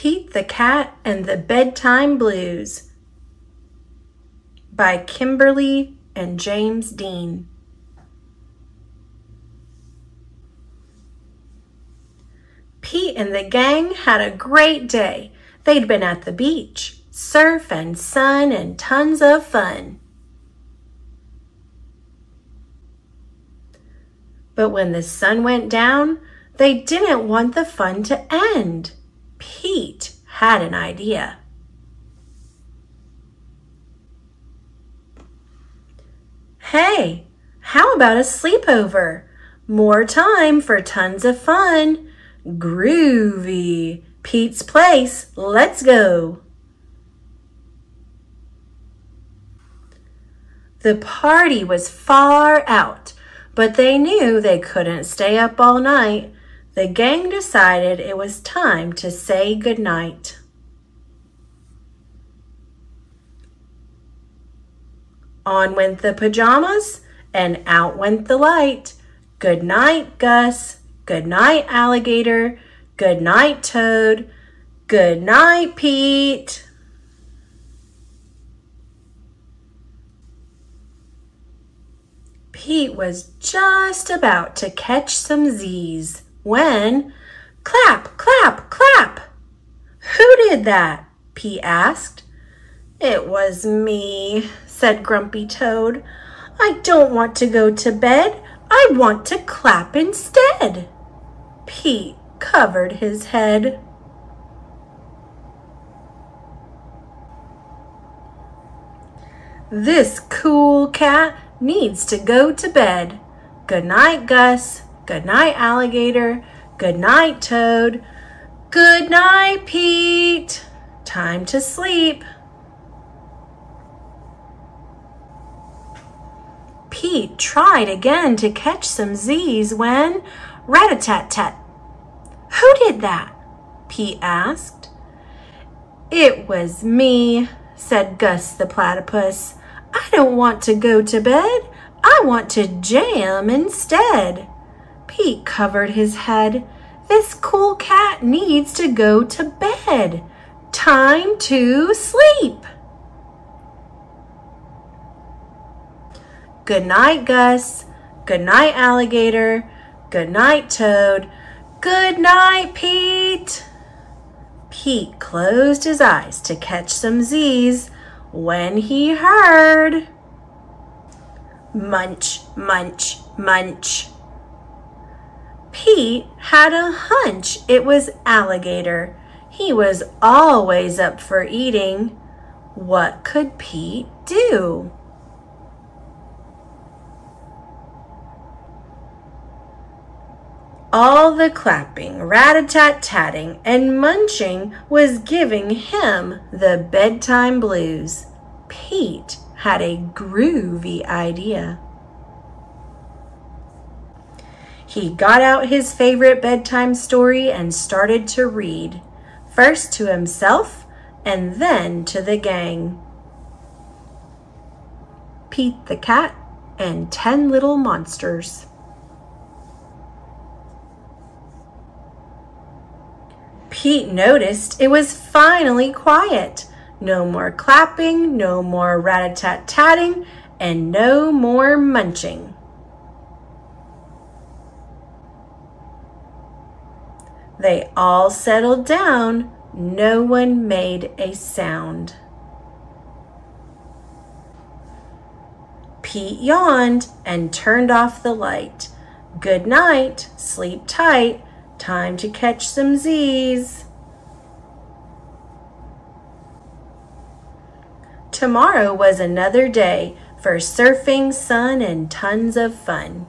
Pete the Cat and the Bedtime Blues by Kimberly and James Dean. Pete and the gang had a great day. They'd been at the beach, surf and sun and tons of fun. But when the sun went down, they didn't want the fun to end. Pete had an idea. Hey, how about a sleepover? More time for tons of fun. Groovy. Pete's place. Let's go. The party was far out, but they knew they couldn't stay up all night. The gang decided it was time to say goodnight. On went the pajamas and out went the light. Good night, Gus. Good night, Alligator. Good night, Toad. Good night, Pete. Pete was just about to catch some Z's when, clap, clap, clap. Who did that? Pete asked. It was me, said Grumpy Toad. I don't want to go to bed. I want to clap instead. Pete covered his head. This cool cat needs to go to bed. Good night, Gus. Good night, Alligator. Good night, Toad. Good night, Pete. Time to sleep. Pete tried again to catch some Z's when, rat-a-tat-tat. Who did that? Pete asked. It was me, said Gus the platypus. I don't want to go to bed. I want to jam instead. Pete covered his head. This cool cat needs to go to bed. Time to sleep. Good night, Gus. Good night, Alligator. Good night, Toad. Good night, Pete. Pete closed his eyes to catch some Z's when he heard munch, munch, munch. Pete had a hunch it was Alligator. He was always up for eating. What could Pete do? All the clapping, rat-a-tat-tatting, and munching was giving him the bedtime blues. Pete had a groovy idea. He got out his favorite bedtime story and started to read, first to himself and then to the gang. Pete the Cat and 10 Little Monsters. Pete noticed it was finally quiet. No more clapping, no more rat-a-tat-tatting, and no more munching. They all settled down. No one made a sound. Pete yawned and turned off the light. Good night, sleep tight. Time to catch some Z's. Tomorrow was another day for surfing, sun, and tons of fun.